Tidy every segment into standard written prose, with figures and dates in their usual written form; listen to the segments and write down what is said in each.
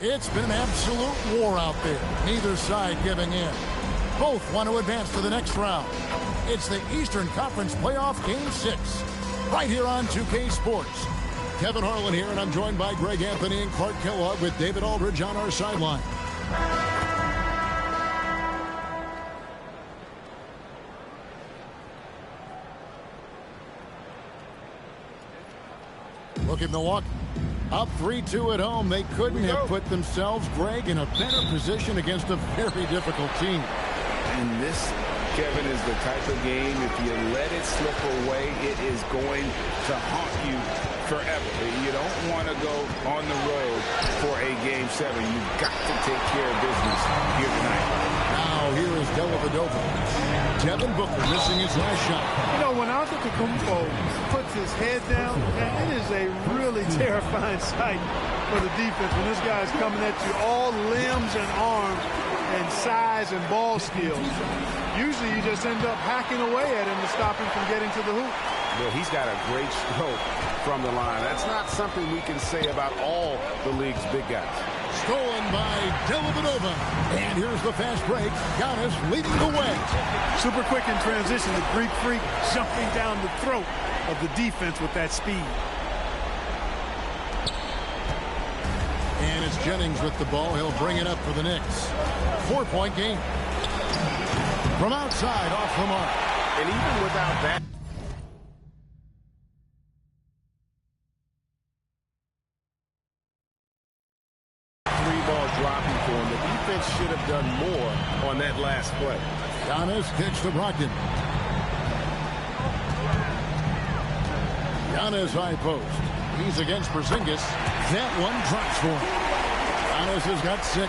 It's been an absolute war out there. Neither side giving in. Both want to advance to the next round. It's the Eastern Conference Playoff Game 6. Right here on 2K Sports. Kevin Harlan here, and I'm joined by Greg Anthony and Clark Kellogg with David Aldridge on our sideline. Look at Milwaukee. Up 3-2 at home. They couldn't have put themselves, Greg, in a better position against a very difficult team. And this, Kevin, is the type of game, if you let it slip away, it is going to haunt you forever. You don't want to go on the road for a Game 7. You've got to take care of business here tonight. Now here is Dellavedova. Devin Booker missing his last shot. You know, when Antetokounmpo puts his head down, it is a really terrifying sight for the defense when this guy is coming at you, all limbs and arms and size and ball skills. Usually you just end up hacking away at him to stop him from getting to the hoop. Well, he's got a great stroke from the line. That's not something we can say about all the league's big guys. Stolen by Dellavedova. And here's the fast break. Giannis leading the way. Super quick in transition. The Greek freak jumping down the throat of the defense with that speed. And it's Jennings with the ball. He'll bring it up for the Knicks. 4-point game. From outside, off the mark. And even without that, dropping for him. The defense should have done more on that last play. Giannis kicks to Brogdon. Giannis high post. He's against Porzingis. That one drops for him. Giannis has got 6.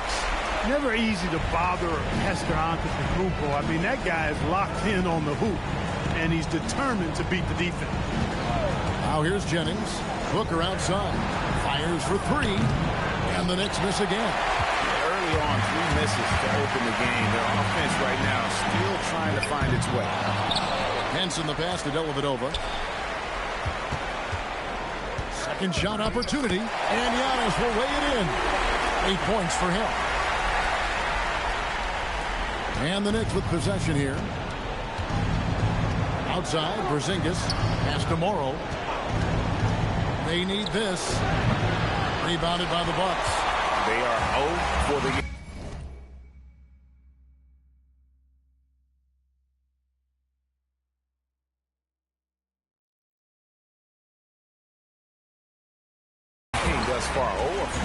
Never easy to bother or pester Antetokounmpo. I mean, that guy is locked in on the hoop, and he's determined to beat the defense. Now here's Jennings. Booker outside. Fires for 3. And the Knicks miss again. Early on, 3 misses to open the game. Their offense right now is still trying to find its way. Henson the pass to Dellavedova. Second shot opportunity. And Giannis will weigh it in. 8 points for him. And the Knicks with possession here. Outside, Porzingis. Pass to Morrow. They need this. Rebounded by the Bucks. They are 0 for the game. Thus far,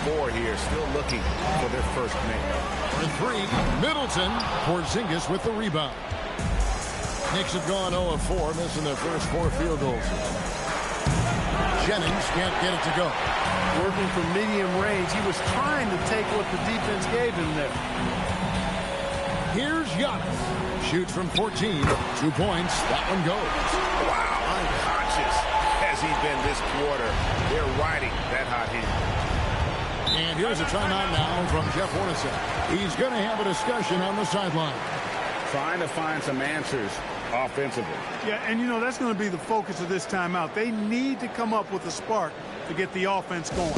0-4 here, still looking for their first make. For 3, Middleton. Porzingis with the rebound. Knicks have gone 0-4, missing their first 4 field goals. Jennings can't get it to go. Working from medium range. He was trying to take what the defense gave him there. Here's Giannis. Shoots from 14. 2 points. That one goes. Wow, unconscious has he been this quarter. They're riding that hot hand. And here's a timeout now from Jeff Hornacek. He's going to have a discussion on the sideline. Trying to find some answers offensively. Yeah, and you know, that's going to be the focus of this timeout. They need to come up with a spark to get the offense going.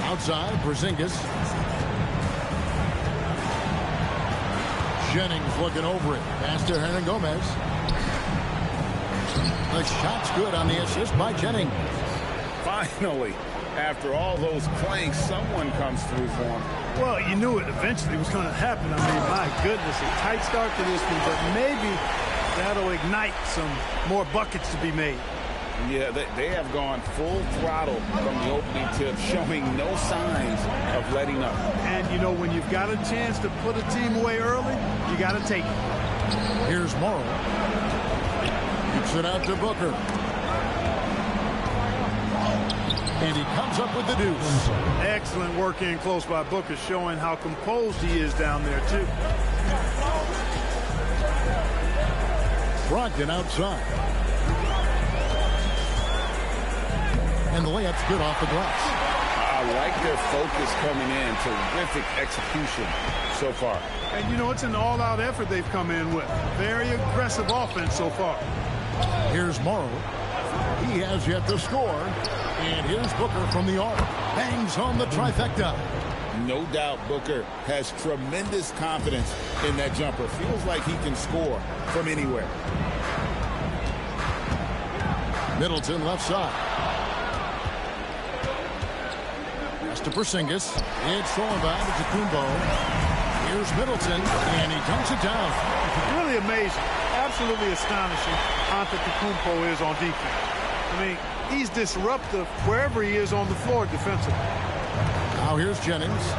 Outside, Porzingis. Jennings looking over it. Pass to Hernan Gomez. The shot's good on the assist by Jennings. Finally, after all those clanks, someone comes through for him. Well, you knew it eventually was going to happen. I mean, my goodness, a tight start to this one, but maybe that'll ignite some more buckets to be made. Yeah, they have gone full throttle from the opening tip, showing no signs of letting up. And, you know, when you've got a chance to put a team away early, you got to take it. Here's Morrow. Kicks it out to Booker. And he comes up with the deuce. Excellent work in close by Booker, showing how composed he is down there, too. Brogdon outside. And the layup's good off the glass. I like their focus coming in. Terrific execution so far. And, you know, it's an all-out effort they've come in with. Very aggressive offense so far. Here's Morrow. He has yet to score. And here's Booker from the arc. Bangs home the trifecta. No doubt Booker has tremendous confidence in that jumper. Feels like he can score from anywhere. Middleton left side. Pass to Porzingis. It's thrown by to Kumbo. Here's Middleton, and he dunks it down. Really amazing. Absolutely astonishing Antetokounmpo is on defense. I mean, he's disruptive wherever he is on the floor defensively. Now here's Jennings.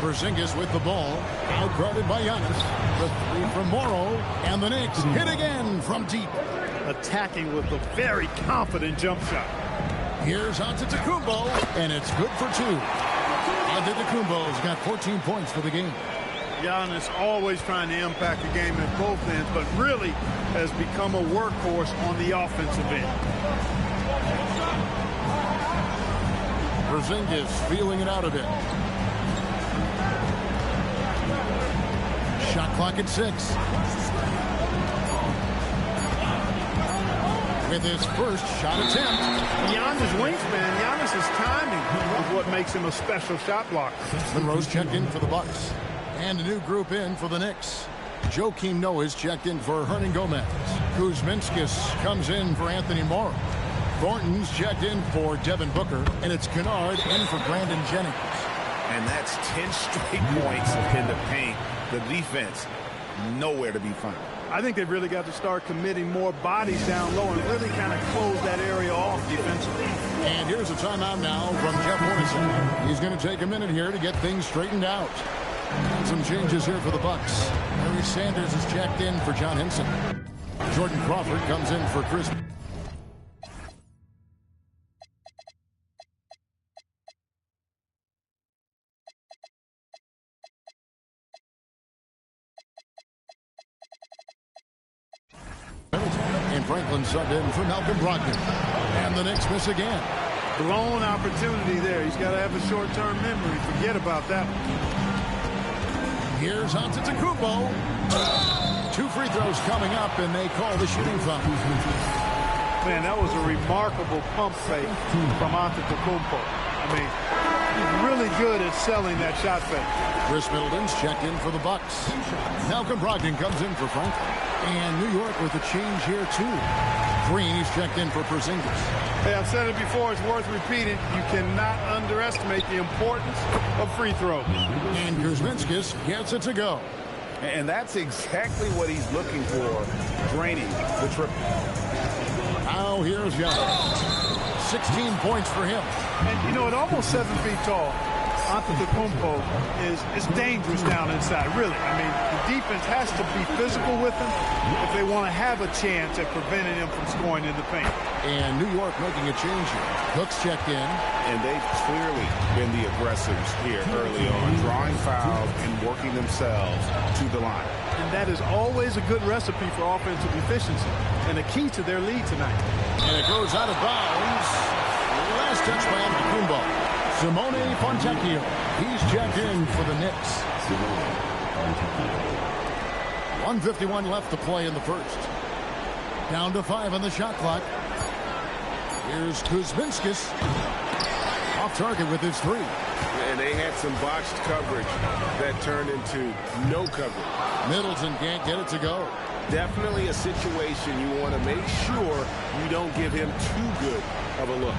Porzingis with the ball. Outguarded by Giannis. The three from Morrow. And the Knicks hit again from deep. Attacking with a very confident jump shot. Here's Antetokounmpo, and it's good for two. Antetokounmpo's got 14 points for the game. Giannis always trying to impact the game at both ends, but really has become a workhorse on the offensive end. Porzingis feeling it out a bit. Shot clock at 6. With his first shot attempt. Giannis' wingspan, Giannis' timing is what makes him a special shot blocker. Monroe's checked in for the Bucks. And a new group in for the Knicks. Joakim Noah's checked in for Hernan Gomez. Kuzminskis comes in for Anthony Morrow. Thornton's checked in for Devin Booker. And it's Kennard in for Brandon Jennings. And that's 10 straight points in the paint. The defense, nowhere to be found. I think they've really got to start committing more bodies down low and really kind of close that area off defensively. And here's a timeout now from Jeff Hornacek. He's going to take a minute here to get things straightened out. And some changes here for the Bucks. Harry Sanders is checked in for John Henson. Jordan Crawford comes in for Chris. And Franklin subbed in for Malcolm Brogdon. And the Knicks miss again. Blown opportunity there. He's got to have a short-term memory. Forget about that one. Here's Antetokounmpo. 2 free throws coming up, and they call the shooting foul. Man, that was a remarkable pump fake from Antetokounmpo. I mean, he's really good at selling that shot fake. Chris Middleton's checked in for the Bucks. Malcolm Brogdon comes in for Franklin. And New York with a change here, too. Green is checked in for Porzingis. Hey, I've said it before. It's worth repeating. You cannot underestimate the importance of free throws. And Kuzminskis gets it to go. And that's exactly what he's looking for, draining the triple. Now here's Giannis. 16 points for him. And, you know, at almost 7 feet tall, Antetokounmpo is dangerous down inside, really. I mean, the defense has to be physical with him if they want to have a chance at preventing him from scoring in the paint. And New York making a change here. Cook's checked in. And they've clearly been the aggressors here early on, drawing fouls and working themselves to the line. And that is always a good recipe for offensive efficiency and a key to their lead tonight. And it goes out of bounds. Last touch by Antetokounmpo. Simone Fontecchio. He's checked in for the Knicks. 1:51 left to play in the first. Down to 5 on the shot clock. Here's Kuzminskis. Off target with his 3. And they had some botched coverage that turned into no coverage. Middleton can't get it to go. Definitely a situation you want to make sure you don't give him too good of a look.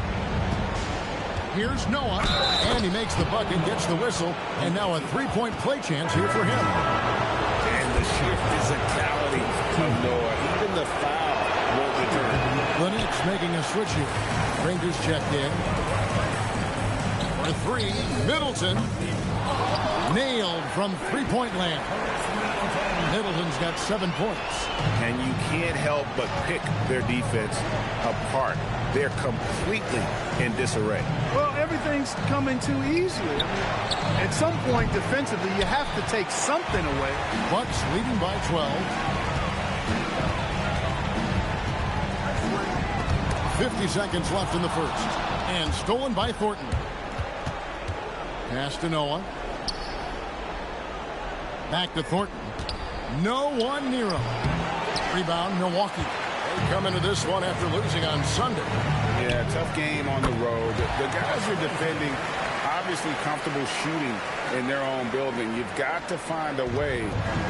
Here's Noah, and he makes the bucket, gets the whistle, and now a 3-point play chance here for him. And the sheer physicality of Noah, even the foul won't deter him. The Knicks making a switch here. Rangers checked in. For 3, Middleton. Nailed from 3-point land. Middleton's got 7 points. And you can't help but pick their defense apart. They're completely in disarray. Well, everything's coming too easily. I mean, at some point defensively, you have to take something away. Bucks leading by 12. 50 seconds left in the first. And stolen by Thornton. Pass to Noah. Back to Thornton. No one near him. Rebound, Milwaukee. They come into this one after losing on Sunday. Yeah, tough game on the road. The guys are defending, obviously comfortable shooting in their own building. You've got to find a way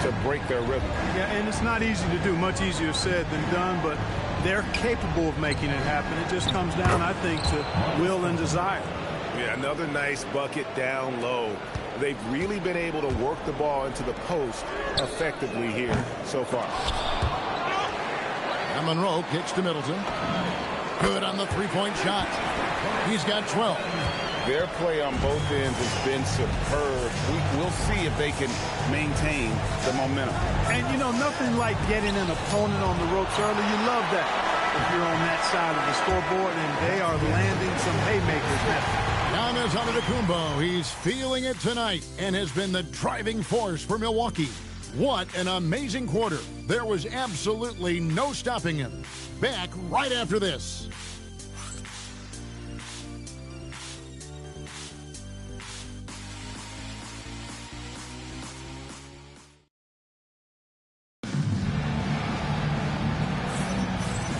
to break their rhythm. Yeah, and it's not easy to do. Much easier said than done, but they're capable of making it happen. It just comes down, I think, to will and desire. Yeah, another nice bucket down low. They've really been able to work the ball into the post effectively here so far. And Monroe kicks to Middleton. Good on the three-point shot. He's got 12. Their play on both ends has been superb. We'll see if they can maintain the momentum. And, you know, nothing like getting an opponent on the ropes early. You love that if you're on that side of the scoreboard, and they are landing some haymakers now. Giannis Antetokounmpo. He's feeling it tonight and has been the driving force for Milwaukee. What an amazing quarter. There was absolutely no stopping him. Back right after this.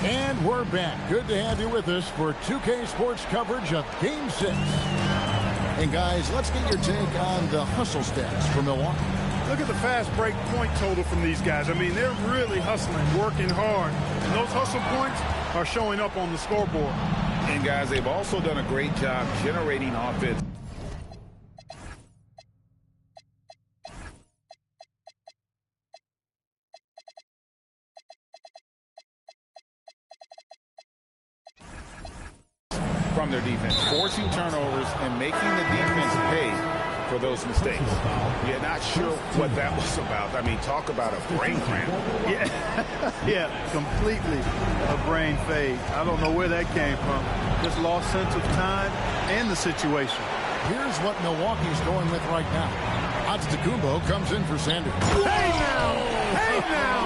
And we're back. Good to have you with us for 2K Sports coverage of Game 6. And guys, let's get your take on the hustle stats for Milwaukee. Look at the fast break point total from these guys. I mean, they're really hustling, working hard. And those hustle points are showing up on the scoreboard. And guys, they've also done a great job generating offense. From their defense, forcing turnovers and making the defense pay for those mistakes. Yeah, not sure what that was about. I mean, talk about a brain cramp. Yeah, completely a brain fade. I don't know where that came from. Just lost sense of time and the situation. Here's what Milwaukee's going with right now. Antetokounmpo comes in for Sanders. Hey now! Hey now!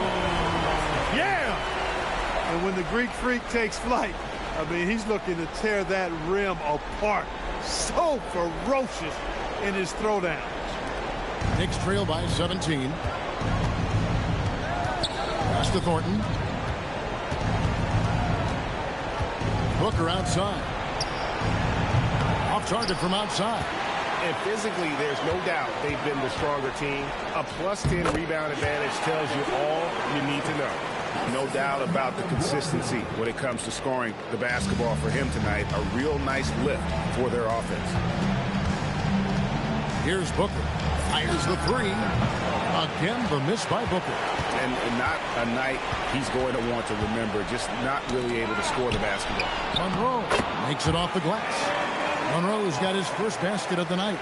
Yeah! And when the Greek Freak takes flight, I mean, he's looking to tear that rim apart. So ferocious in his throwdown. Knicks trail by 17. Pass to Thornton. Booker outside. Off target from outside. And physically, there's no doubt they've been the stronger team. A +10 rebound advantage tells you all you need to know. No doubt about the consistency when it comes to scoring the basketball for him tonight. A real nice lift for their offense. Here's Booker. Fires the three. Again, the miss by Booker. And not a night he's going to want to remember. Just not really able to score the basketball. Monroe makes it off the glass. Monroe's got his first basket of the night.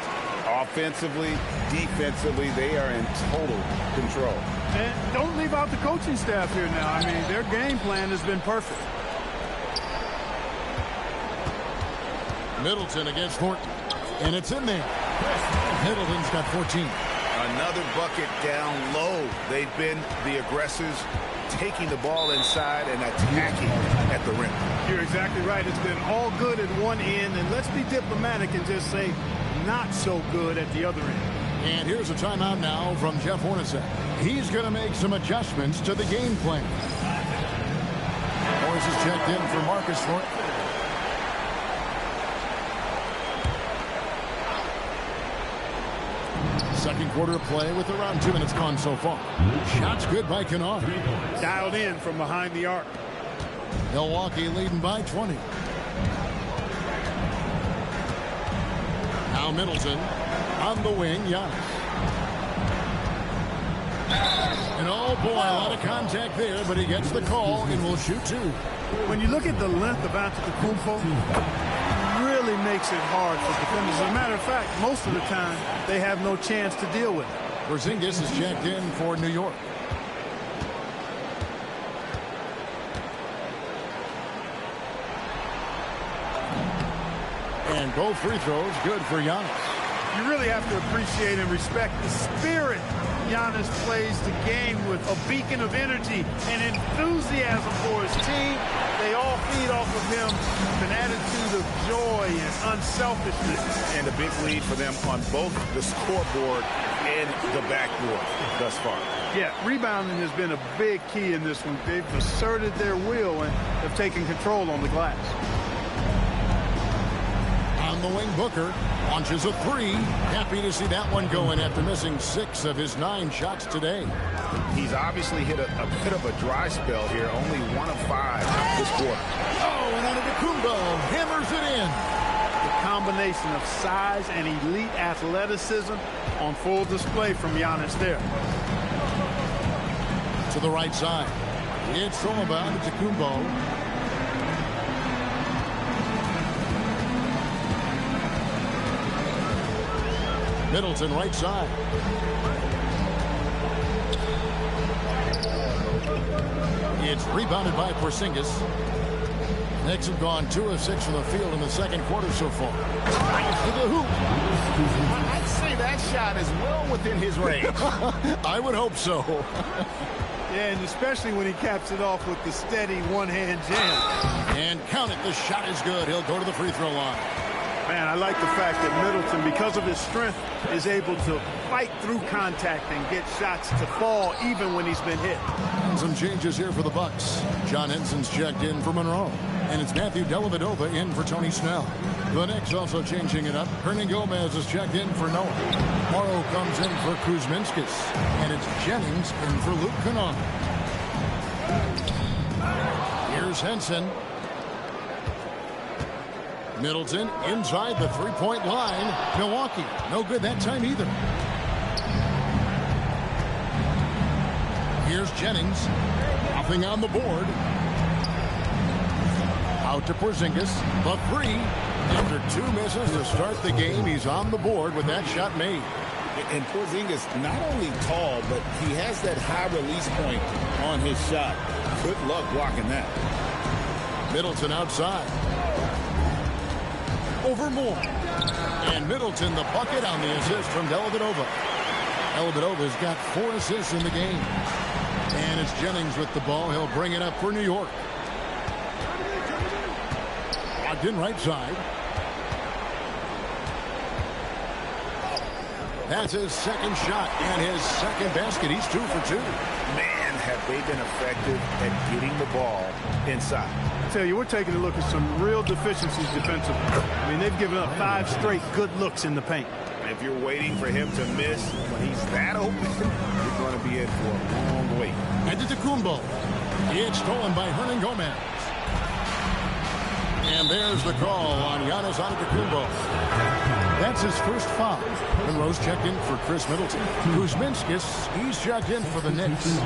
Offensively, defensively, they are in total control. And don't leave out the coaching staff here now. I mean, their game plan has been perfect. Middleton against Thornton. And it's in there. Middleton's got 14. Another bucket down low. They've been the aggressors, taking the ball inside and attacking at the rim. You're exactly right. It's been all good at one end, and let's be diplomatic and just say not so good at the other end. And here's a timeout now from Jeff Hornacek. He's going to make some adjustments to the game plan. Morris is checked in for Marcus Thornton. Second quarter of play with around 2 minutes gone so far. Shots good by Kennard. Dialed in from behind the arc. Milwaukee leading by 20. Now Middleton on the wing. Giannis. And oh boy, a lot of contact there, but he gets the call and will shoot two. When you look at the length of Antetokounmpo, it really makes it hard for defenders. As a matter of fact, most of the time, they have no chance to deal with it. Porzingis is checked in for New York. And both free throws good for Giannis. You really have to appreciate and respect the spirit Giannis plays the game with, a beacon of energy and enthusiasm for his team. They all feed off of him with an attitude of joy and unselfishness. And a big lead for them on both the scoreboard and the backboard thus far. Yeah, rebounding has been a big key in this one. They've asserted their will and have taken control on the glass. On the wing, Booker launches a three. Happy to see that one going after missing 6 of his 9 shots today. He's obviously hit a bit of a dry spell here, only 1 of 5 this quarter. Oh, and Antetokounmpo hammers it in. The combination of size and elite athleticism on full display from Giannis there. To the right side. It's all about Antetokounmpo. Middleton right side. It's rebounded by Porzingis. Knicks have gone 2 of 6 from the field in the second quarter so far. To the hoop. I'd say that shot is well within his range. I would hope so. Yeah, and especially when he caps it off with the steady one-hand jam. And count it, the shot is good. He'll go to the free throw line. Man, I like the fact that Middleton, because of his strength, is able to fight through contact and get shots to fall even when he's been hit. And some changes here for the Bucks. John Henson's checked in for Monroe. And it's Matthew Dellavedova in for Tony Snell. The Knicks also changing it up. Hernan Gomez is checked in for Noah. Morrow comes in for Kuzminskis. And it's Jennings in for Luke Kennard. Here's Henson. Middleton inside the three-point line. Milwaukee, no good that time either. Here's Jennings. Nothing on the board. Out to Porzingis. The three. After 2 misses to start the game, he's on the board with that shot made. And Porzingis not only tall, but he has that high release point on his shot. Good luck blocking that. Middleton outside. Over Moore. And Middleton the bucket on the assist from Dellavedova. Dellavedova's got 4 assists in the game. And it's Jennings with the ball. He'll bring it up for New York. Locked in right side. That's his second shot and his second basket. He's 2 for 2. Man, have they been effective at getting the ball inside. I tell you, we're taking a look at some real deficiencies defensively. I mean, they've given up 5 straight good looks in the paint. If you're waiting for him to miss when he's that open, you're going to be in for a long wait. Antetokounmpo. It's stolen by Hernan Gomez. And there's the call on Giannis Antetokounmpo. That's his first foul. Monroe's checked in for Chris Middleton. Kuzminskis, he's checked in for the Knicks.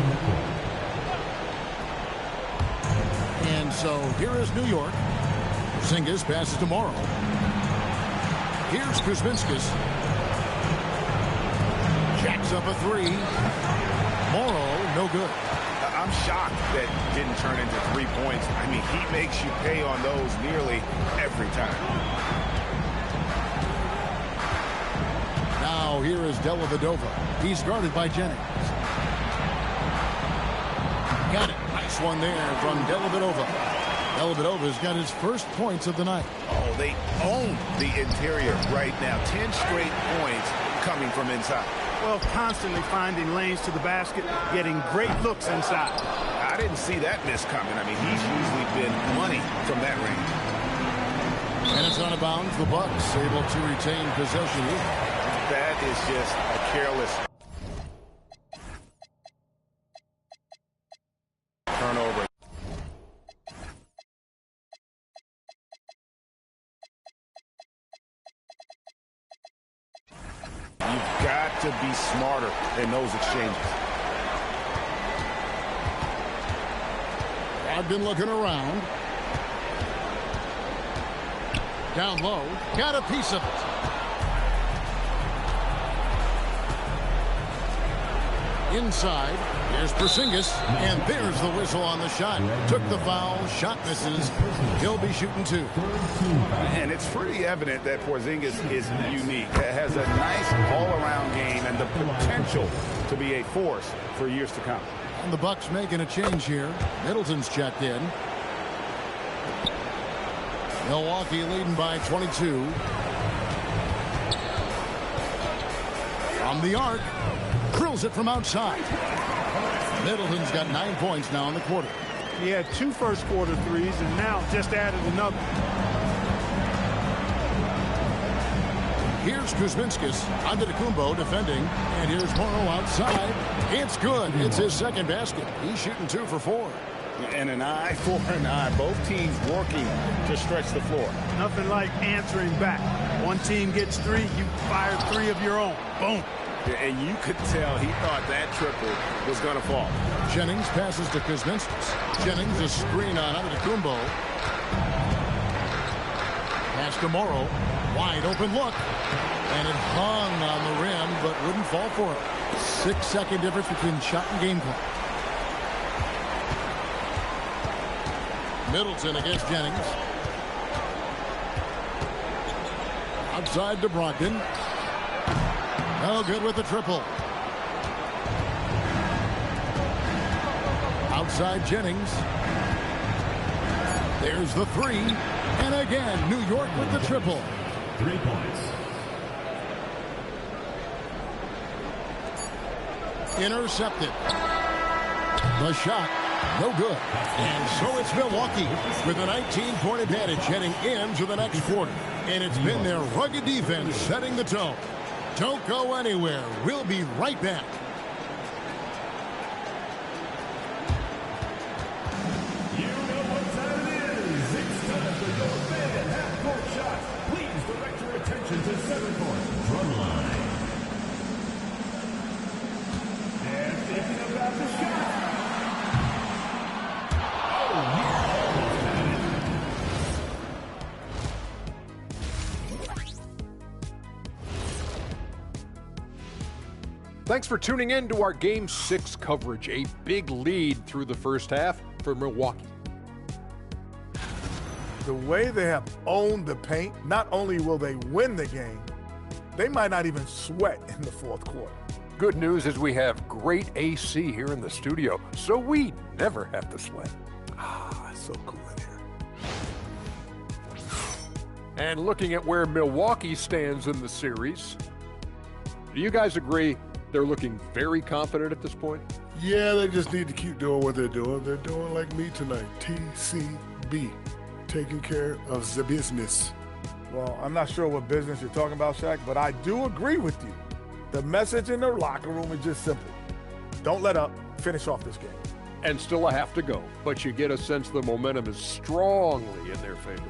And so here is New York. Porzingis passes to Morrow. Here's Kuzminskis. Jacks up a 3. Morrow, no good. I'm shocked that didn't turn into 3 points. I mean, he makes you pay on those nearly every time. Now here is Dellavedova. He's guarded by Jennings. Got it. Nice one there from Dellavedova. Dellavedova's got his first points of the night. Oh, they own the interior right now. 10 straight points coming from inside. Well, constantly finding lanes to the basket, getting great looks inside. I didn't see that miss coming. I mean, he's usually been money from that range. And it's out of bounds. The Bucks able to retain possession here. That is just a careless turnover. You've got to be smarter in those exchanges. I've been looking around. Down low. Got a piece of it. Inside, here's Porzingis, and there's the whistle on the shot. Took the foul, shot misses. He'll be shooting 2. And it's pretty evident that Porzingis is unique. Has a nice all-around game and the potential to be a force for years to come. And the Bucks making a change here. Middleton's checked in. Milwaukee leading by 22. From the arc. Drills it from outside. Middleton's got 9 points now in the quarter. He had 2 first-quarter threes and now just added another. Here's Kuzminskis. Antetokounmpo defending. And here's Morrow outside. It's good. It's his second basket. He's shooting 2 for 4. And an eye for an eye. Both teams working to stretch the floor. Nothing like answering back. One team gets 3, you fire 3 of your own. Boom. And you could tell he thought that triple was going to fall. Jennings passes to Kuzminskis. Jennings a screen on Antetokounmpo. Pass to Morrow. Wide open look. And it hung on the rim, but wouldn't fall for it. 6-second difference between shot and game clock. Middleton against Jennings. Outside to Brogdon. No good with the triple. Outside Jennings. There's the 3. And again, New York with the triple. 3 points. Intercepted. The shot, no good. And so it's Milwaukee with a 19-point advantage heading into the next quarter. And it's been their rugged defense setting the tone. Don't go anywhere. We'll be right back. You know what time it is. It's time for your fan half-court shots. Please direct your attention to center court. Run line. And thinking about the shot. Oh, yeah. Thanks for tuning in to our Game 6 coverage. A big lead through the first half for Milwaukee. The way they have owned the paint, not only will they win the game, they might not even sweat in the fourth quarter. Good news is we have great AC here in the studio, so we never have to sweat. Ah, it's so cool in here. And looking at where Milwaukee stands in the series, do you guys agree they're looking very confident at this point? Yeah, they just need to keep doing what they're doing. They're doing like me tonight. TCB, taking care of the business. Well, I'm not sure what business you're talking about, Shaq, but I do agree with you. The message in the locker room is just simple. Don't let up. Finish off this game. And still a half to go, but you get a sense the momentum is strongly in their favor.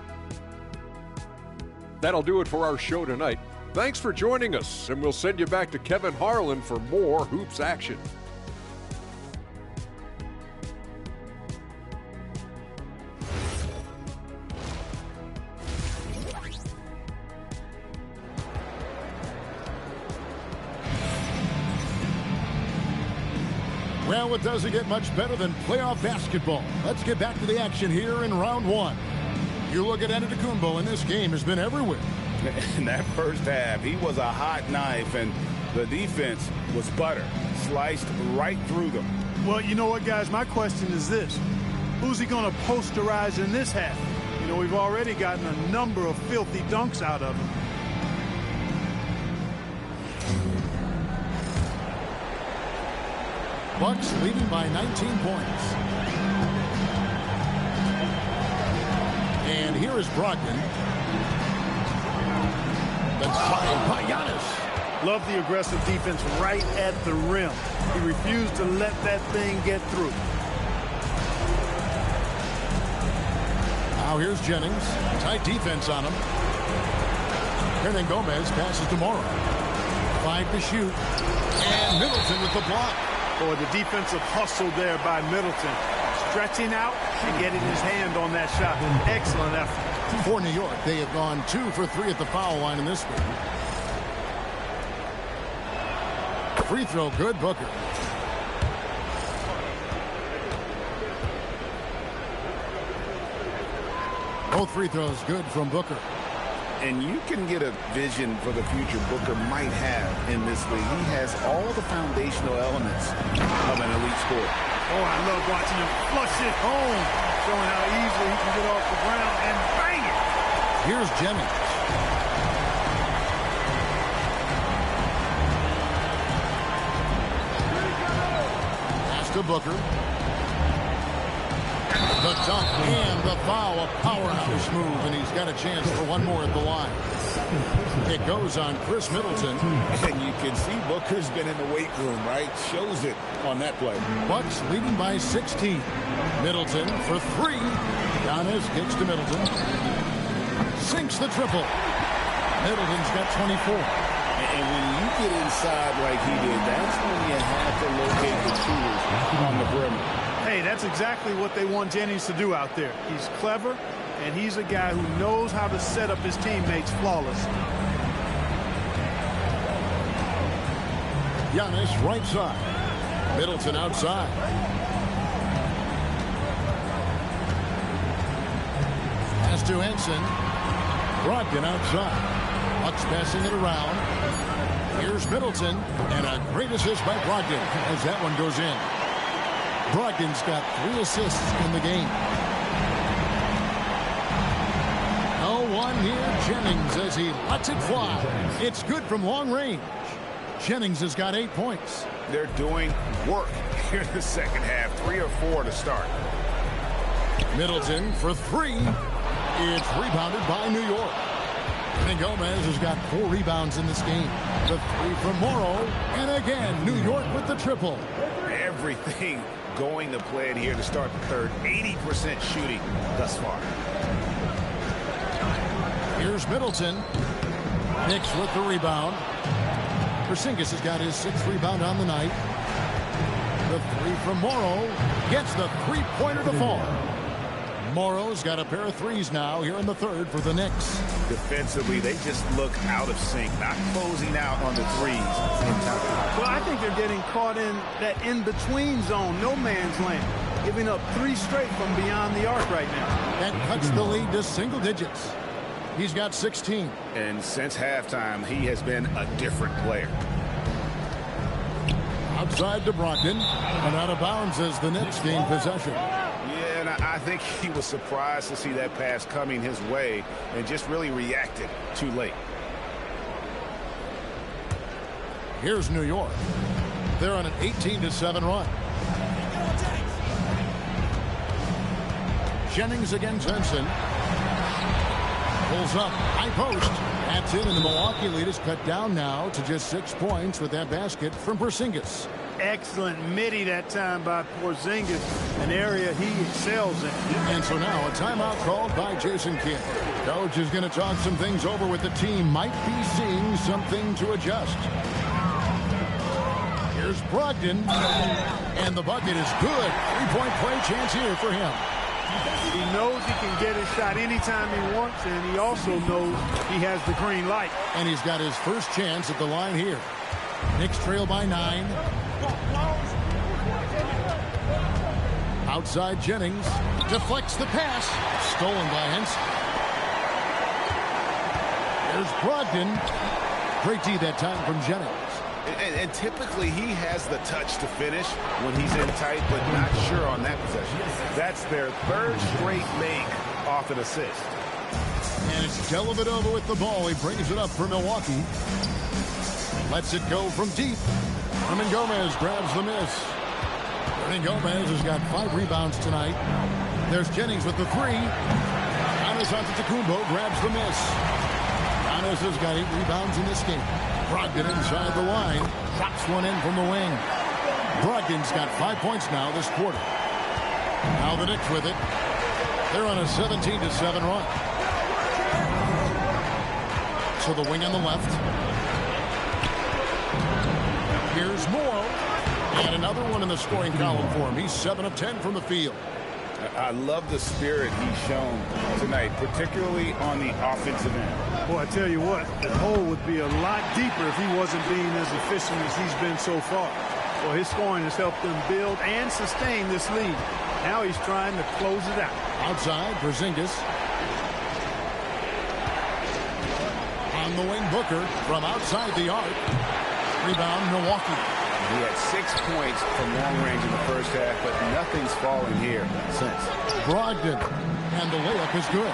That'll do it for our show tonight. Thanks for joining us, and we'll send you back to Kevin Harlan for more hoops action. Well, it doesn't get much better than playoff basketball. Let's get back to the action here in round 1. You look at Antetokounmpo, and this game has been everywhere. In that first half, he was a hot knife, and the defense was butter, sliced right through them. Well, you know what, guys? My question is this. Who's he going to posterize in this half? You know, we've already gotten a number of filthy dunks out of him. Bucks leading by 19 points. And here is Brogdon. That's fired by Giannis. Love the aggressive defense right at the rim. He refused to let that thing get through. Now here's Jennings. Tight defense on him. Hernangomez passes to Morrow. 5 to shoot. And Middleton with the block. Boy, the defensive hustle there by Middleton. Stretching out and getting his hand on that shot. Excellent effort. For New York, they have gone 2 for 3 at the foul line in this one. Free throw good, Booker. Both free throws good from Booker. And you can get a vision for the future Booker might have in this league. He has all the foundational elements of an elite scorer. Oh, I love watching him flush it home, showing how easily he can get off the ground and bang it. Here's Jennings. Pass to Booker. The dunk and the foul, a powerhouse move, and he's got a chance for one more at the line. It goes on Chris Middleton. And you can see Booker's been in the weight room, right? Shows it on that play. Bucks leading by 16. Middleton for three. Giannis kicks to Middleton. Sinks the triple. Middleton's got 24. And when you get inside like he did, that's when you have to locate the shooters on the perimeter. Hey, that's exactly what they want Jennings to do out there. He's clever, and he's a guy who knows how to set up his teammates flawlessly. Giannis right side. Middleton outside. Pass to Henson. Brogdon outside. Bucks passing it around. Here's Middleton, and a great assist by Brogdon as that one goes in. Brogdon's got 3 assists in the game. No one near Jennings as he lets it fly. It's good from long range. Jennings has got 8 points. They're doing work here in the second half. 3 or 4 to start. Middleton for 3. It's rebounded by New York. And Gomez has got 4 rebounds in this game. The 3 from Morrow. And again, New York with the triple. Everything going to plan here to start the third. 80% shooting thus far. Here's Middleton. Knicks with the rebound. Porzingis has got his 6th rebound on the night. The 3 from Morrow gets the 3-pointer to fall. Morrow's got a pair of 3s now here in the third for the Knicks. Defensively, they just look out of sync, not closing out on the 3s in time. Well, I think they're getting caught in that in-between zone, no man's land, giving up 3 straight from beyond the arc right now. That cuts the lead to single digits. He's got 16. And since halftime, he has been a different player. Outside to Brogdon, and out of bounds as the Knicks gain possession. Yeah, and I think he was surprised to see that pass coming his way and just really reacted too late. Here's New York. They're on an 18-7 run. Jennings against Henson. Pulls up, high post. That's in, and the Milwaukee lead is cut down now to just 6 points with that basket from Porzingis. Excellent midi that time by Porzingis, an area he excels in. And so now a timeout called by Jason Kidd. Coach is going to talk some things over with the team. Might be seeing something to adjust. Here's Brogdon, and the bucket is good. 3-point play chance here for him. He knows he can get his shot anytime he wants, and he also knows he has the green light. And he's got his first chance at the line here. Knicks trail by 9. Outside Jennings deflects the pass. Stolen by Henson. There's Brogdon. Great D that time from Jennings. And typically he has the touch to finish when he's in tight, but not sure on that possession. That's their 3rd straight make off an assist. And it's Dellavedova with the ball. He brings it up for Milwaukee. Lets it go from deep. Hernan Gomez grabs the miss. Hernan Gomez has got 5 rebounds tonight. There's Jennings with the 3. Giannis Antetokounmpo grabs the miss. Giannis has got 8 rebounds in this game. Brogdon inside the line. Drops one in from the wing. Brogdon's got 5 points now this quarter. Now the Knicks with it. They're on a 17-7 run. So the wing on the left. Here's Morrow. And another one in the scoring column for him. He's 7 of 10 from the field. I love the spirit he's shown tonight, particularly on the offensive end. Boy, I tell you what, the hole would be a lot deeper if he wasn't being as efficient as he's been so far. Well, his scoring has helped them build and sustain this lead. Now he's trying to close it out. Outside, Porzingis. the wing, Booker from outside the arc. Rebound, Milwaukee. He had 6 points from long range in the first half, but nothing's fallen here since. Brogdon, and the layup is good.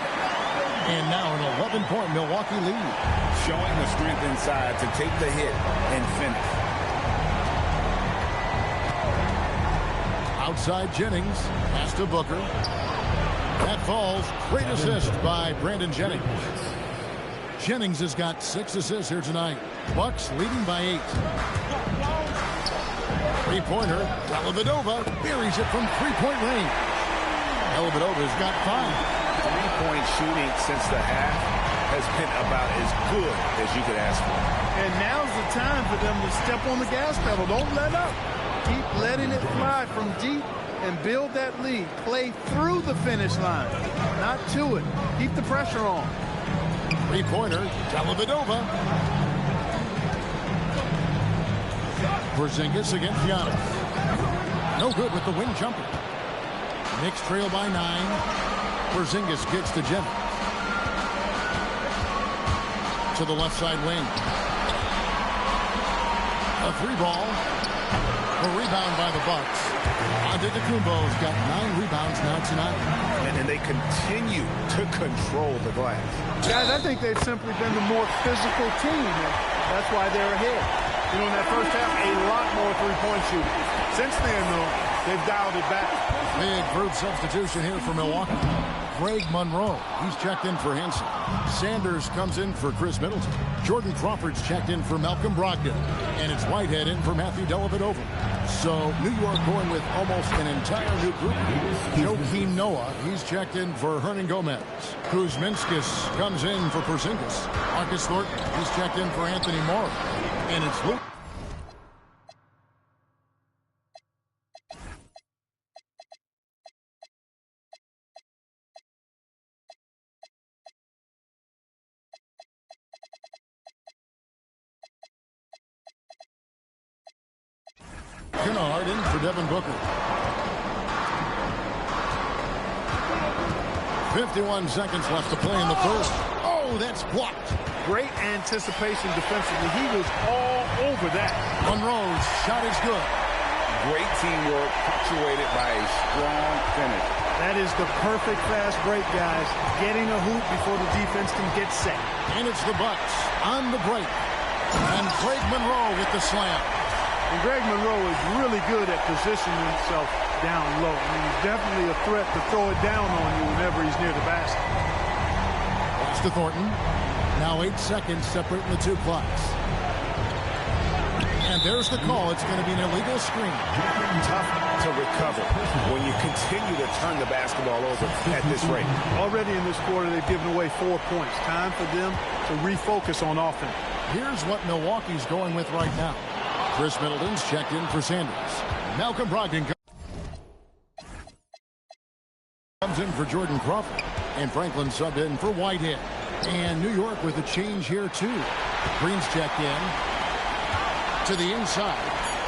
And now an 11-point Milwaukee lead. Showing the strength inside to take the hit and finish. Outside Jennings, pass to Booker. That falls. Great assist by Brandon Jennings. Jennings has got 6 assists here tonight. Bucks leading by 8. Three-pointer, Dellavedova buries it from three-point range. Dellavedova's got 5. Three-point shooting since the half has been about as good as you could ask for. And now's the time for them to step on the gas pedal. Don't let up. Keep letting it fly from deep and build that lead. Play through the finish line, not to it. Keep the pressure on. Three-pointer, Dellavedova. Porzingis against Giannis. No good with the wing jumper. Knicks trail by 9. Porzingis gets to Jennings. To the left side wing. A 3-ball. A rebound by the Bucks. Antetokounmpo's got 9 rebounds now tonight. And they continue to control the glass. Guys, I think they've simply been the more physical team. And that's why they're ahead. You know, in that first half, a lot more three-point shooting. Since then, though, they've dialed it back. Big group substitution here for Milwaukee. Greg Monroe, he's checked in for Henson. Sanders comes in for Chris Middleton. Jordan Crawford's checked in for Malcolm Brogdon. And it's Whitehead in for Matthew Dellavedova. So New York going with almost an entire new group. Joakim Noah, he's checked in for Hernan Gomez. Kuzminskis comes in for Porzingis. Marcus Thornton, he's checked in for Anthony Morrow. And it's Luke. Kennard in for Devin Booker. 51 seconds left to play in the first. Oh, that's blocked. Great anticipation defensively. He was all over that. Monroe's shot is good. Great teamwork, punctuated by a strong finish. That is the perfect fast break, guys. Getting a hoop before the defense can get set. And it's the Bucks on the break. And Greg Monroe with the slam. And Greg Monroe is really good at positioning himself down low. I mean, he's definitely a threat to throw it down on you whenever he's near the basket. Pass to Thornton. Now 8 seconds separating the two clocks. And there's the call. It's going to be an illegal screen. Tough to recover when you continue to turn the basketball over at this rate. Already in this quarter, they've given away 4 points. Time for them to refocus on offense. Here's what Milwaukee's going with right now. Chris Middleton's checked in for Sanders. Malcolm Brogdon comes in for Jordan Crawford. And Franklin subbed in for Whitehead. And New York with a change here, too. Green's checked in to the inside.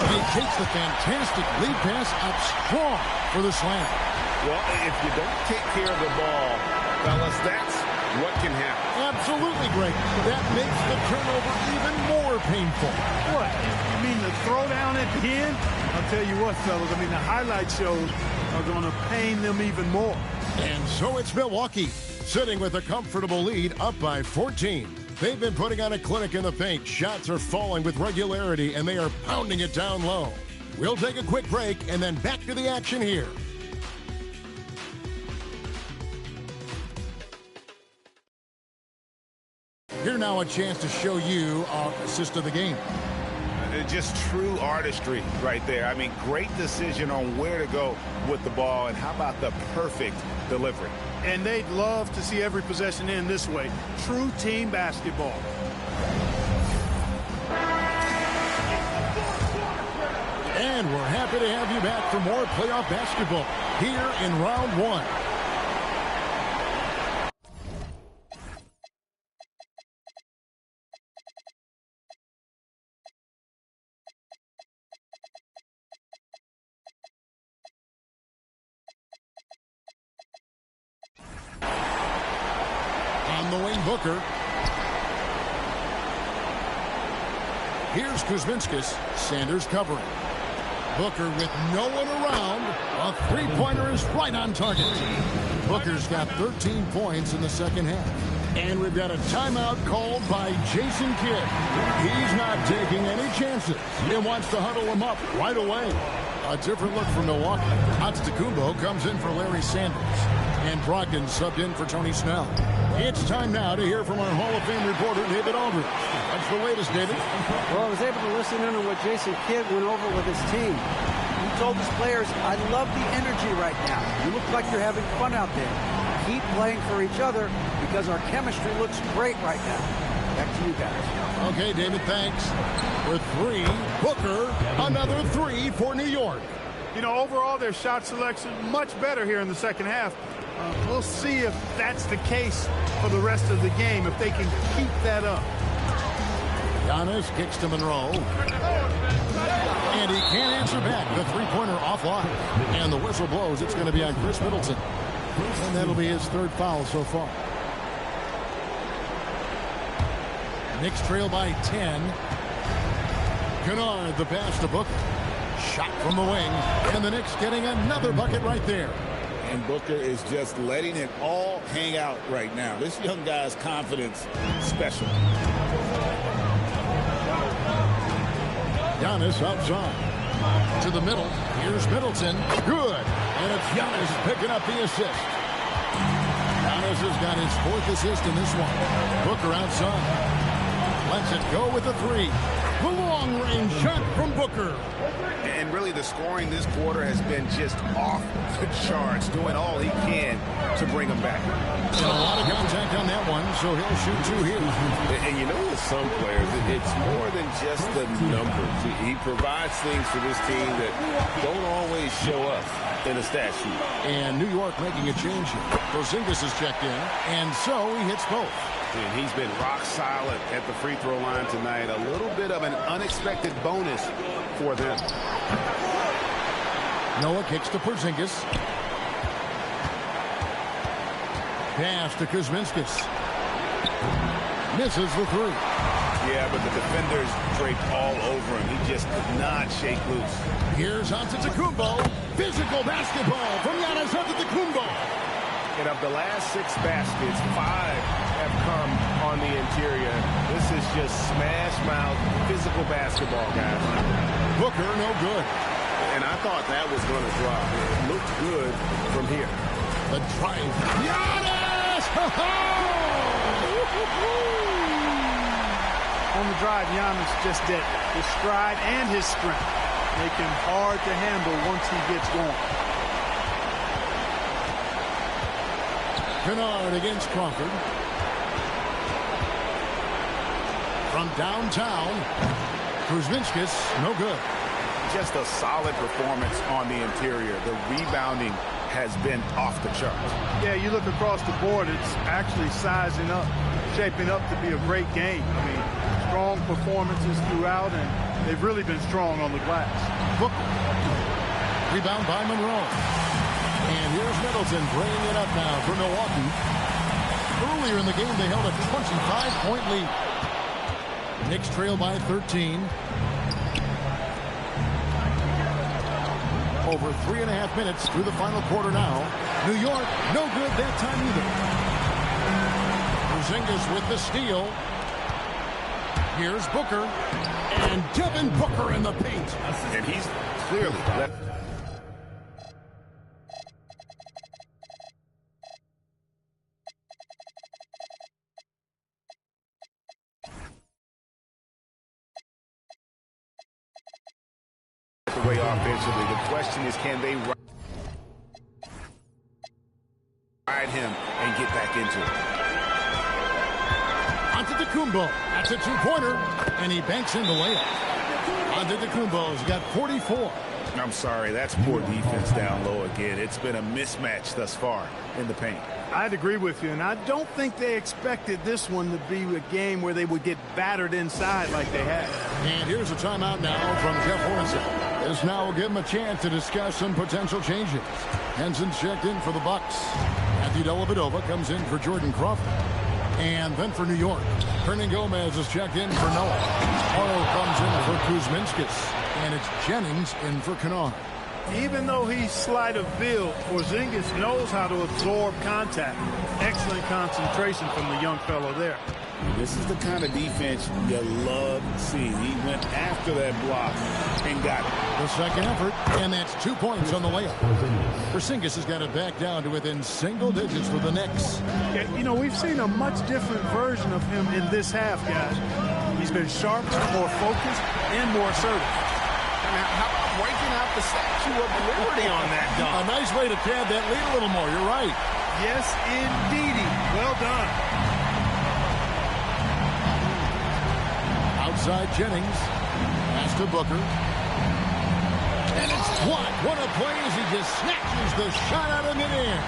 He takes the fantastic lead pass up strong for the slam. Well, if you don't take care of the ball, fellas, that's what can happen. Absolutely great. That makes the turnover even more painful. What? You mean the throwdown at the end? I'll tell you what, fellas. I mean, the highlight shows are going to pain them even more. And so it's Milwaukee, sitting with a comfortable lead up by 14. They've been putting on a clinic in the paint. Shots are falling with regularity, and they are pounding it down low. We'll take a quick break and then back to the action here. Here now a chance to show you our assist of the game. Just true artistry right there. I mean, great decision on where to go with the ball, and how about the perfect delivery. And they'd love to see every possession end this way. True team basketball. And we're happy to have you back for more playoff basketball here in round 1. On the wing, Booker. Here's Kuzminskis. Sanders covering. Booker with no one around. A three-pointer is right on target. Booker's got 13 points in the second half. And we've got a timeout called by Jason Kidd. He's not taking any chances. He wants to huddle him up right away. A different look from Milwaukee. Antetokounmpo comes in for Larry Sanders. And Brogdon subbed in for Tony Snell. It's time now to hear from our Hall of Fame reporter, David Aldridge. What's the latest, David? Well, I was able to listen in on what Jason Kidd went over with his team. He told his players, I love the energy right now. You look like you're having fun out there. Keep playing for each other because our chemistry looks great right now. Back to you guys. Okay, David, thanks. For three, Booker, another three for New York. You know, overall, their shot selection much better here in the second half. We'll see if that's the case for the rest of the game, if they can keep that up. Giannis kicks to Monroe. And he can't answer back. The three-pointer offline. And the whistle blows. It's going to be on Chris Middleton. And that'll be his third foul so far. Knicks trail by 10. Kennard, the pass to Booker. Shot from the wing. And the Knicks getting another bucket right there. And Booker is just letting it all hang out right now. This young guy's confidence special. Giannis outside. To the middle. Here's Middleton. Good. And it's Giannis picking up the assist. Giannis has got his fourth assist in this one. Booker outside. Lets it go with a three. The long-range shot from Booker. And really the scoring this quarter has been just off the charts, doing all he can to bring them back. And a lot of contact on that one, so he'll shoot two here. And you know, with some players, it's more than just the numbers. He provides things for this team that don't always show up in a stat sheet. And New York making a change here. Porzingis is checked in, and so he hits both. And he's been rock solid at the free throw line tonight. A little bit of an unexpected bonus for them. Noah kicks to Porzingis. Pass to Kuzminskis. Misses the three. Yeah, but the defenders draped all over him. He just could not shake loose. Here's Antetokounmpo. Physical basketball from Giannis Antetokounmpo. And of the last 6 baskets, 5 have come on the interior. This is just smash mouth physical basketball, guys. Booker, no good. And I thought that was going to drop. It looked good from here. The drive. Giannis! On the drive, Giannis just did his stride and his strength. Make him hard to handle once he gets going. Kennard against Crawford. From downtown, Kuzminskis, no good. Just a solid performance on the interior. The rebounding has been off the charts. Yeah, you look across the board, it's actually sizing up, shaping up to be a great game. I mean, strong performances throughout, and they've really been strong on the glass. Booker. Rebound by Monroe. And here's Middleton bringing it up now for Milwaukee. Earlier in the game, they held a 25-point lead. Knicks trail by 13. Over 3.5 minutes through the final quarter now. New York, no good that time either. Porzingis with the steal. Here's Booker. And Devin Booker in the paint. And he's clearly left. Way offensively. The question is, can they ride him and get back into it? Antetokounmpo. That's a two-pointer. And he banks in the layup. Antetokounmpo's got 44. I'm sorry, that's poor defense down low again. It's been a mismatch thus far in the paint. I'd agree with you, and I don't think they expected this one to be a game where they would get battered inside like they had. And here's a timeout now from Jeff Hornacek. This now will give him a chance to discuss some potential changes. Henson's checked in for the Bucks. Matthew Dellavedova comes in for Jordan Crawford. And then for New York, Hernan Gomez is checked in for Noah. Morrow comes in Kuzminskis. And it's Jennings in for Kennard. Even though he's slight of build, Porzingis knows how to absorb contact. Excellent concentration from the young fellow there. This is the kind of defense you love seeing. He went after that block and got it. The second effort, and that's 2 points on the layup. Porzingis has got it back down to within single digits for the Knicks. Yeah, you know, we've seen a much different version of him in this half, guys. He's been sharper, more focused, and more assertive. Now, how about breaking out the Statue of Liberty on that dunk? A nice way to pad that lead a little more. You're right. Yes, indeedy. Well done. Outside Jennings. Pass to Booker. And it's blocked. What a play as he just snatches the shot out of midair.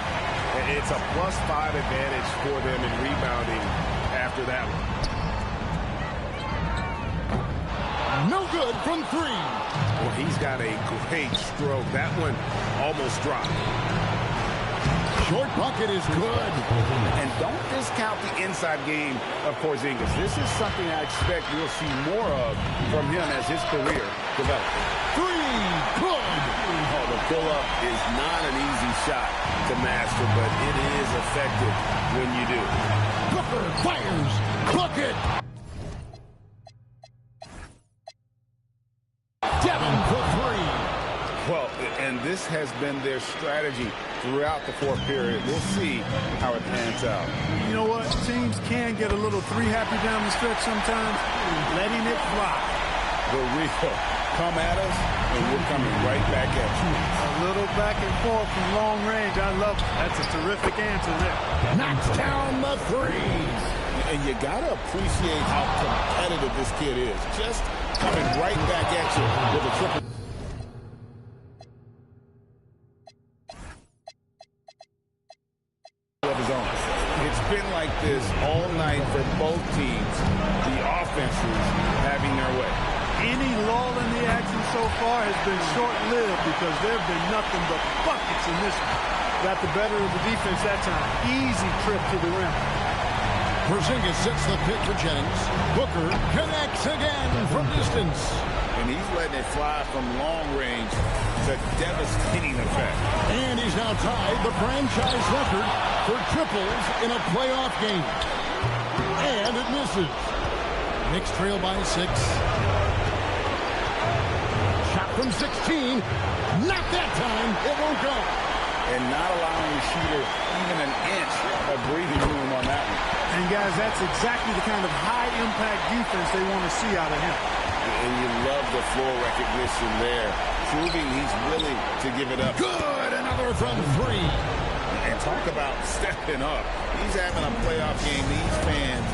It's a +5 advantage for them in rebounding after that one. No good from three. Well, he's got a great stroke. That one almost dropped. Short bucket is good. And don't discount the inside game of Porzingis. This is something I expect we'll see more of from him as his career develops. Three, good. Oh, the pull-up is not an easy shot to master, but it is effective when you do. Booker fires. Bucket. Devin for three. Well, and this has been their strategy throughout the fourth period. We'll see how it pans out. You know what? Teams can get a little three-happy down the stretch sometimes. Letting it fly. The real come at us, and we're coming right back at you. A little back and forth from long range. I love it. That's a terrific answer there. Knocks down the three. And you got to appreciate how competitive this kid is. Just coming right back at you with a triple. Of his own. It's been like this all night for both teams. The offenses having their way. Any lull in the action so far has been short-lived because there have been nothing but buckets in this one. Got the better of the defense that time. Easy trip to the rim. Porzingis sets the pick for Jennings. Booker connects again from distance. And he's letting it fly from long range to devastating effect. And he's now tied the franchise record for triples in a playoff game. And it misses. Knicks trail by 6. Shot from 16. Not that time. It won't go. And not allowing the shooter even an inch of breathing room on that one. And, guys, that's exactly the kind of high-impact defense they want to see out of him. And you love the floor recognition there, proving he's willing to give it up. Good, another from 3. And talk about stepping up. He's having a playoff game these fans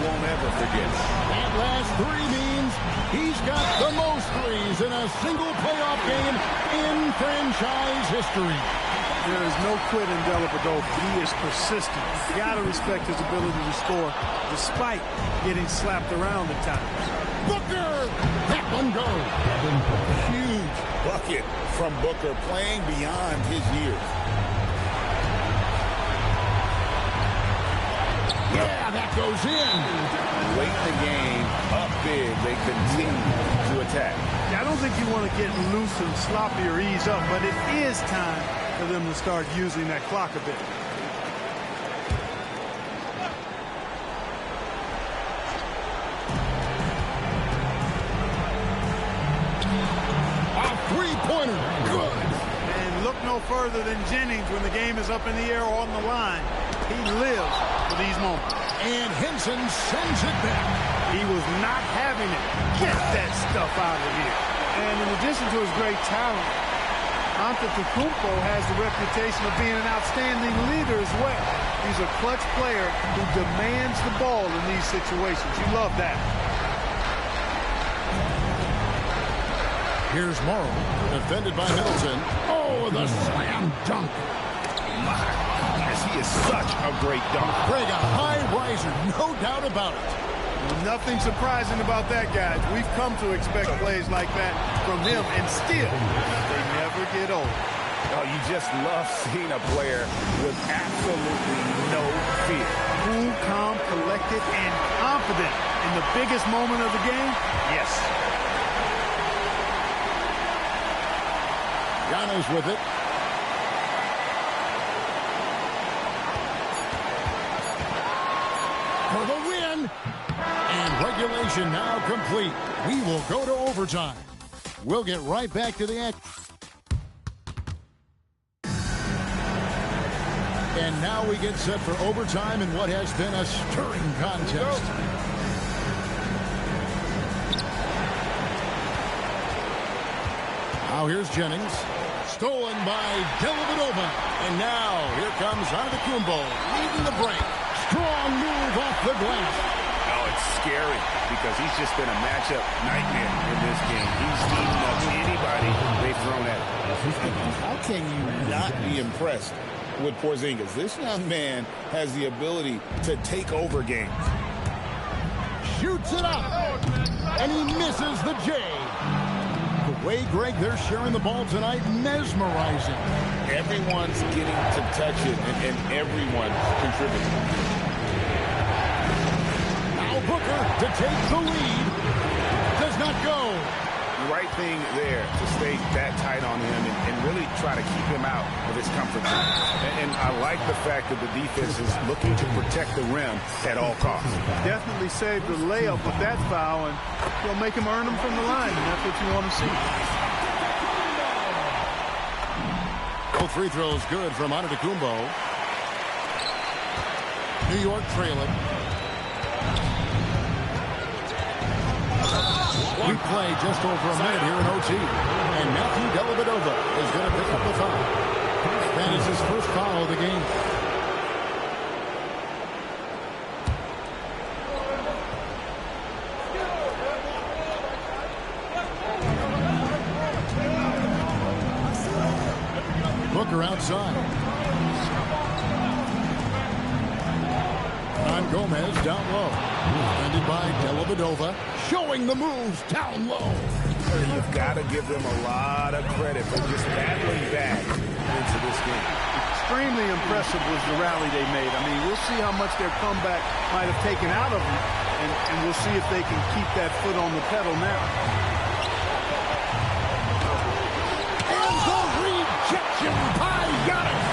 won't ever forget. That last 3 means he's got the most threes in a single playoff game in franchise history. There is no quit in Dellavedova. He is persistent. You got to respect his ability to score despite getting slapped around at times. Booker! That one goes. Huge bucket from Booker, playing beyond his years. Yeah, that goes in. Late in the game, up big, they continue to attack. I don't think you want to get loose and sloppy or ease up, but it is time for them to start using that clock a bit. A three-pointer. Good. And look no further than Jennings when the game is up in the air or on the line. He lives for these moments. And Henson sends it back. He was not having it. Get that stuff out of here. And in addition to his great talent, Antetokounmpo has the reputation of being an outstanding leader as well. He's a clutch player who demands the ball in these situations. You love that. Here's Morrow, defended by Middleton. Oh, the slam dunk. My goodness, he is such a great dunk. Greg, a high riser, no doubt about it. Nothing surprising about that, guys. We've come to expect plays like that from him, and still, they never get old. Oh, you just love seeing a player with absolutely no fear. Cool, calm, collected, and confident in the biggest moment of the game? Yes. Bananas with it. For the win. And regulation now complete. We will go to overtime. We'll get right back to the action. And now we get set for overtime in what has been a stirring contest. Now here's Jennings. Stolen by Dellavedova. And now here comes Antetokounmpo leading the break. Strong move off the glass. Oh, it's scary because he's just been a matchup nightmare in this game. He's eating up anybody they've thrown at him. How can you not be impressed with Porzingis? This young man has the ability to take over games. Shoots it up. And he misses the J. The way, Greg, they're sharing the ball tonight, mesmerizing. Everyone's getting to touch it, and everyone contributing. Now Booker to take the lead. Does not go. The right thing there to stay that tight on him and really try to keep him out of his comfort zone. And I like the fact that the defense is looking to protect the rim at all costs. Definitely saved the layup with that foul, and you'll make him earn them from the line, and that's what you want to see. Both free throws good from Antetokounmpo. New York trailing. We play just over a minute here in OT. And Matthew Dellavedova is going to pick up the foul. That is his first foul of the game. Booker outside. On Gomez down low. Defended by Dellavedova. Showing the moves down low. You've got to give them a lot of credit for just battling back into this game. Extremely impressive was the rally they made. I mean, we'll see how much their comeback might have taken out of them, and we'll see if they can keep that foot on the pedal now. And the rejection by Giannis.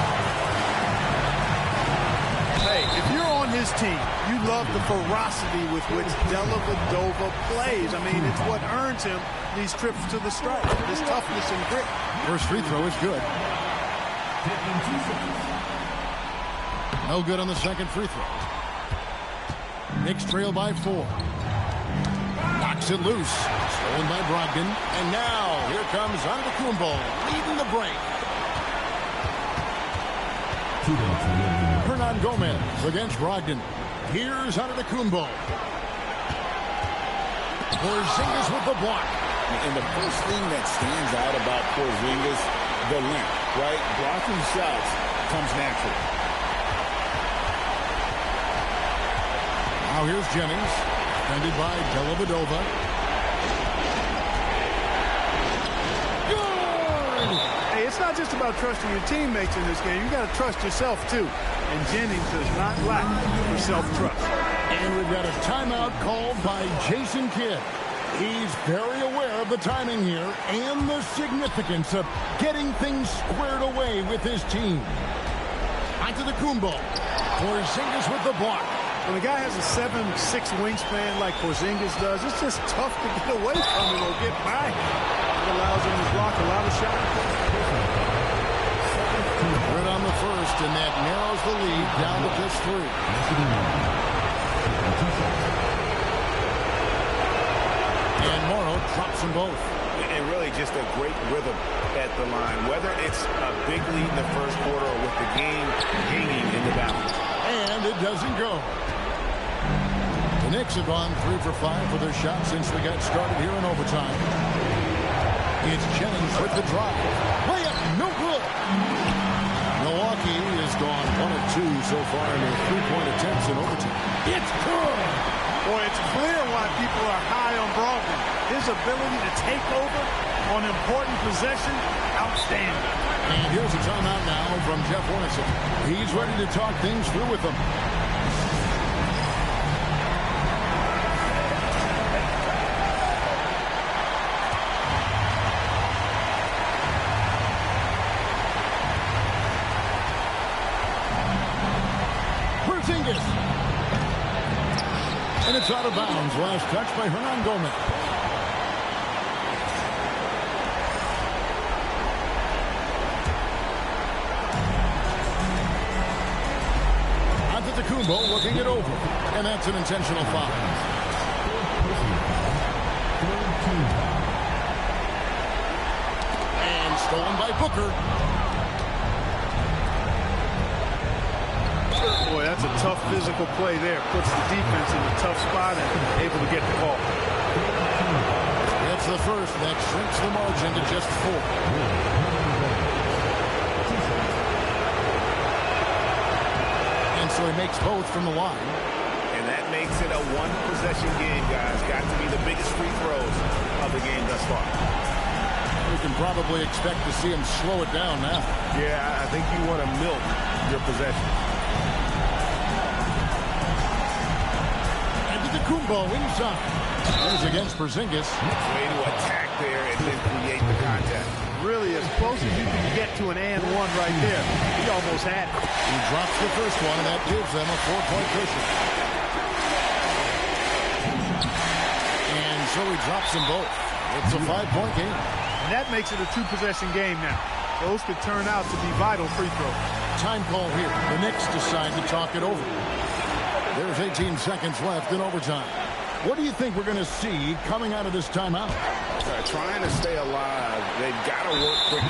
Hey, if you're on his team, you love the ferocity with which Dellavedova plays. I mean, it's what earns him these trips to the stripe, his toughness and grit. First free throw is good. No good on the second free throw. Knicks trail by 4. Knocks it loose. Stolen by Brogdon. And now here comes Antetokounmpo leading the break. Hernan Gomez against Brogdon. Here's Antetokounmpo. Porzingis with the block. And the first thing that stands out about Porzingis, the length, right? Blocking shots comes natural. Now here's Jennings. Defended by Dellavedova. Good! Hey, it's not just about trusting your teammates in this game. You got to trust yourself, too. And Jennings does not lack for self-trust. And we've got a timeout called by Jason Kidd. He's very aware of the timing here and the significance of getting things squared away with his team. Antetokounmpo. Porzingis with the block. When a guy has a 7'6" wingspan like Porzingis does, it's just tough to get away from him or get by him. It allows him to block a lot of shots. Good on the first, and that narrows the lead down to just 3. And Morrow drops them both. And really just a great rhythm at the line, whether it's a big lead in the first quarter or with the game hanging in the balance. And it doesn't go. The Knicks have gone 3 for 5 for their shots since we got started here in overtime. It's Jennings with the drive. Layup, no good. Milwaukee has gone 1 of 2 so far in their 3-point attempts in overtime. It's good. Boy, it's clear why people are high on Brogdon. His ability to take over on important possession, outstanding. And here's a timeout now from Jeff Hornacek. He's ready to talk things through with them. And it's out of bounds. Last touch by Hernan Gomez. Antetokounmpo looking it over. And that's an intentional foul. And stolen by Booker. Boy, that's a tough physical play there. Puts the defense in a tough spot and able to get the ball. That's the first. That shrinks the margin to just 4. And so he makes both from the line. And that makes it a one-possession game, guys. Got to be the biggest free throws of the game thus far. We can probably expect to see him slow it down now. Yeah, I think you want to milk your possession. Antetokounmpo inside. Goes against Porzingis. Way to attack there and then create the contact. Really as close as you can get to an and one right there. He almost had it. He drops the first one, and that gives them a 4-point cushion. And so he drops them both. It's a 5-point game. And that makes it a 2-possession game now. Those could turn out to be vital free throws. Time call here. The Knicks decide to talk it over. There's 18 seconds left in overtime. What do you think we're going to see coming out of this timeout? Trying to stay alive. They've got to work quickly.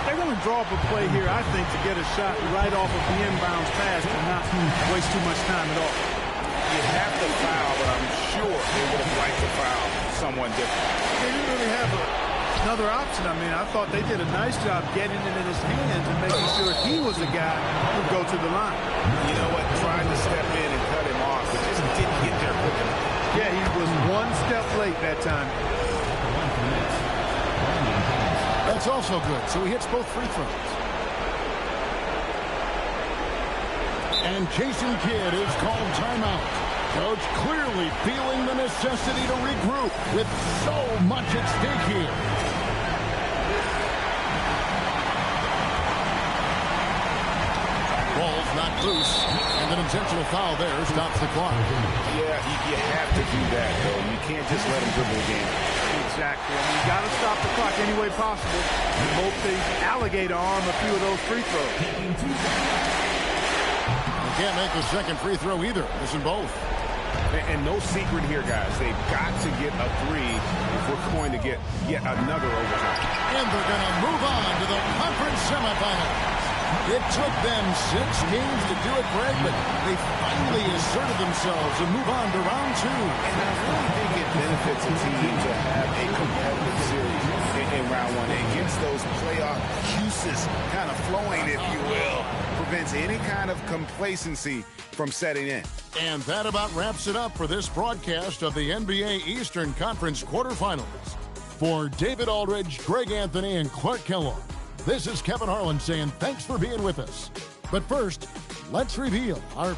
They're going to draw up a play here, I think, to get a shot right off of the inbounds pass and not waste too much time at all. You have to foul, but I'm sure they would have liked to foul someone different. They didn't really have another option. I mean, I thought they did a nice job getting it in his hands and making sure he was the guy who'd go to the line. You know what? Trying to step in and cut him off, but just didn't get there quick enough. Yeah, he was one step late that time. That's also good. So he hits both free throws. And Jason Kidd is called timeout. Coach clearly feeling the necessity to regroup with so much at stake here. Ball's not loose. And an intentional foul there stops the clock. Yeah, you have to do that, though. You can't just let him dribble the game. Exactly. I mean, you got to stop the clock any way possible and hope they alligator arm a few of those free throws. You can't make the second free throw either. Missing both. And no secret here, guys. They've got to get a 3 if we're going to get yet another overtime. And they're going to move on to the conference semifinals. It took them 6 games to do it, Greg, but they finally asserted themselves and move on to round 2. And I really think it benefits a team to have a competitive series in round 1. It gets those playoff juices kind of flowing, if you will. Prevents any kind of complacency from setting in. And that about wraps it up for this broadcast of the NBA Eastern Conference quarterfinals. For David Aldridge, Greg Anthony, and Clark Kellogg, this is Kevin Harlan saying thanks for being with us. But first, let's reveal our